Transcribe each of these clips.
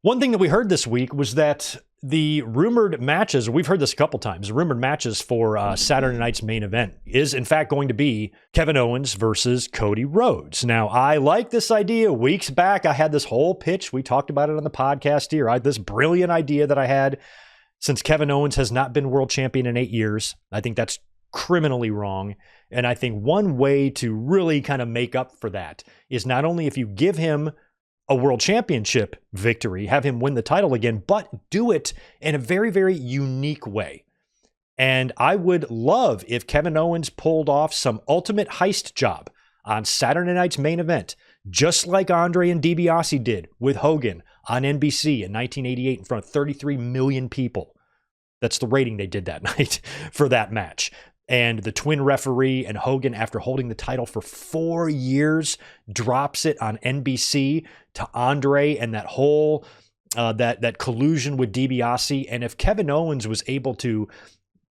One thing that we heard this week was that the rumored matches, we've heard this a couple times, the rumored matches for Saturday night's main event is in fact going to be Kevin Owens versus Cody Rhodes. Now, I like this idea. Weeks back, I had this whole pitch. We talked about it on the podcast here. I had this brilliant idea that I had since Kevin Owens has not been world champion in 8 years. I think that's criminally wrong. And I think one way to really kind of make up for that is not only if you give him a world championship victory, have him win the title again, but do it in a very, very unique way. And I would love if Kevin Owens pulled off some ultimate heist job on Saturday night's main event, just like Andre and DiBiase did with Hogan on NBC in 1988 in front of 33 million people. That's the rating they did that night for that match. And the twin referee and Hogan, after holding the title for 4 years, drops it on NBC to Andre and that whole that collusion with DiBiase. And if Kevin Owens was able to,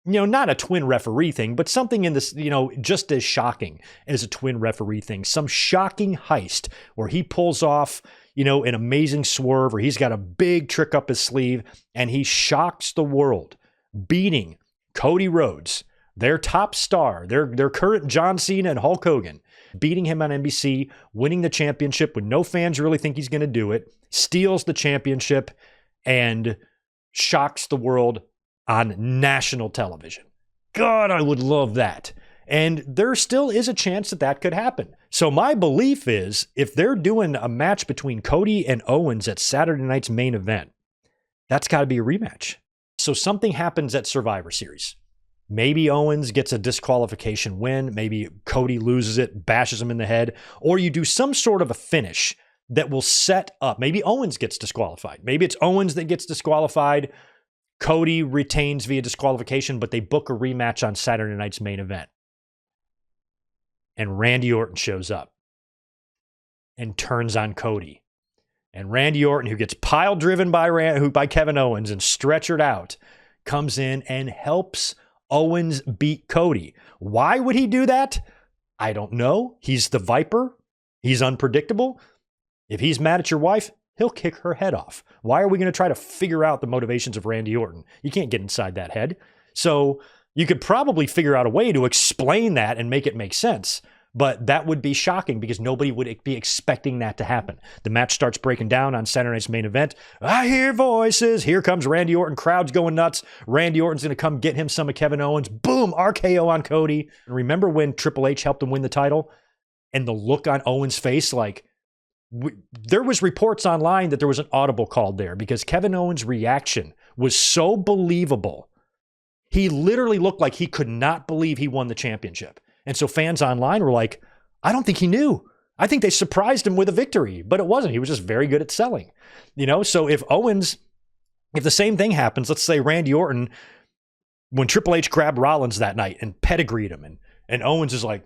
not a twin referee thing, but something in this, just as shocking as a twin referee thing, some shocking heist where he pulls off, an amazing swerve, or he's got a big trick up his sleeve and he shocks the world, beating Cody Rhodes, their top star, their current John Cena and Hulk Hogan, beating him on NBC, winning the championship when no fans really think he's going to do it, steals the championship, and shocks the world on national television. God, I would love that. And there still is a chance that that could happen. So my belief is if they're doing a match between Cody and Owens at Saturday night's main event, that's got to be a rematch. So something happens at Survivor Series. Maybe Owens gets a disqualification win. Maybe Cody loses it, bashes him in the head. Or you do some sort of a finish that will set up. Maybe Owens gets disqualified. Maybe it's Owens that gets disqualified. Cody retains via disqualification, but they book a rematch on Saturday night's main event. And Randy Orton shows up and turns on Cody. And Randy Orton, who gets pile driven by Kevin Owens and stretchered out, comes in and helps Owens beat Cody. Why would he do that? I don't know. He's the Viper. He's unpredictable. If he's mad at your wife, he'll kick her head off. Why are we going to try to figure out the motivations of Randy Orton? You can't get inside that head. So you could probably figure out a way to explain that and make it make sense. But that would be shocking because nobody would be expecting that to happen. The match starts breaking down on Saturday night's main event. I hear voices. Here comes Randy Orton. Crowd's going nuts. Randy Orton's going to come get him some of Kevin Owens. Boom, RKO on Cody. And remember when Triple H helped him win the title? And the look on Owens' face, there was reports online that there was an audible called there because Kevin Owens' reaction was so believable. He literally looked like he could not believe he won the championship. And so fans online were like, I don't think he knew. I think they surprised him with a victory, but it wasn't. He was just very good at selling. So if the same thing happens, let's say Randy Orton, when Triple H grabbed Rollins that night and pedigreed him, and Owens is like,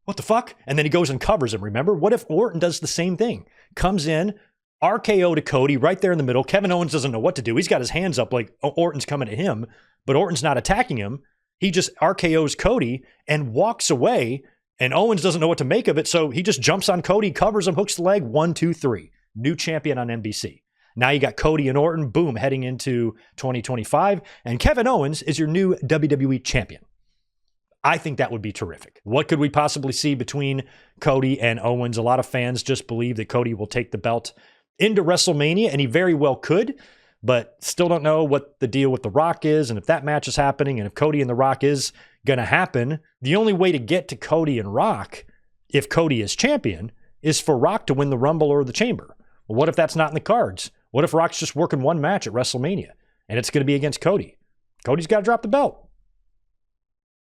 what the fuck? And then he goes and covers him, remember? What if Orton does the same thing? Comes in, RKO to Cody right there in the middle. Kevin Owens doesn't know what to do. He's got his hands up like Orton's coming at him, but Orton's not attacking him. He just RKOs Cody and walks away, and Owens doesn't know what to make of it, so he just jumps on Cody, covers him, hooks the leg, 1, 2, 3. New champion on NBC. Now you got Cody and Orton, boom, heading into 2025, and Kevin Owens is your new WWE champion. I think that would be terrific. What could we possibly see between Cody and Owens? A lot of fans just believe that Cody will take the belt into WrestleMania, and he very well could, but still don't know what the deal with The Rock is and if that match is happening and if Cody and The Rock is going to happen. The only way to get to Cody and Rock, if Cody is champion, is for Rock to win the Rumble or the Chamber. Well, what if that's not in the cards? What if Rock's just working one match at WrestleMania and it's going to be against Cody? Cody's got to drop the belt.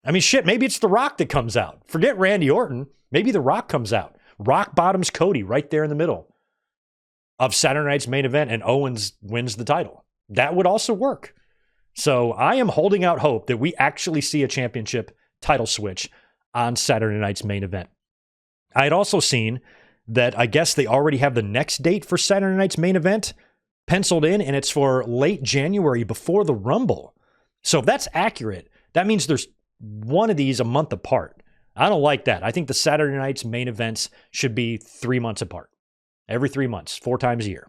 I mean, shit, maybe it's The Rock that comes out. Forget Randy Orton. Maybe The Rock comes out. Rock bottoms Cody right there in the middle of Saturday night's main event, and Owens wins the title. That would also work. So I am holding out hope that we actually see a championship title switch on Saturday night's main event. I had also seen that I guess they already have the next date for Saturday night's main event penciled in, and it's for late January before the Rumble. So if that's accurate, that means there's one of these a month apart. I don't like that. I think the Saturday night's main events should be 3 months apart. Every 3 months, 4 times a year.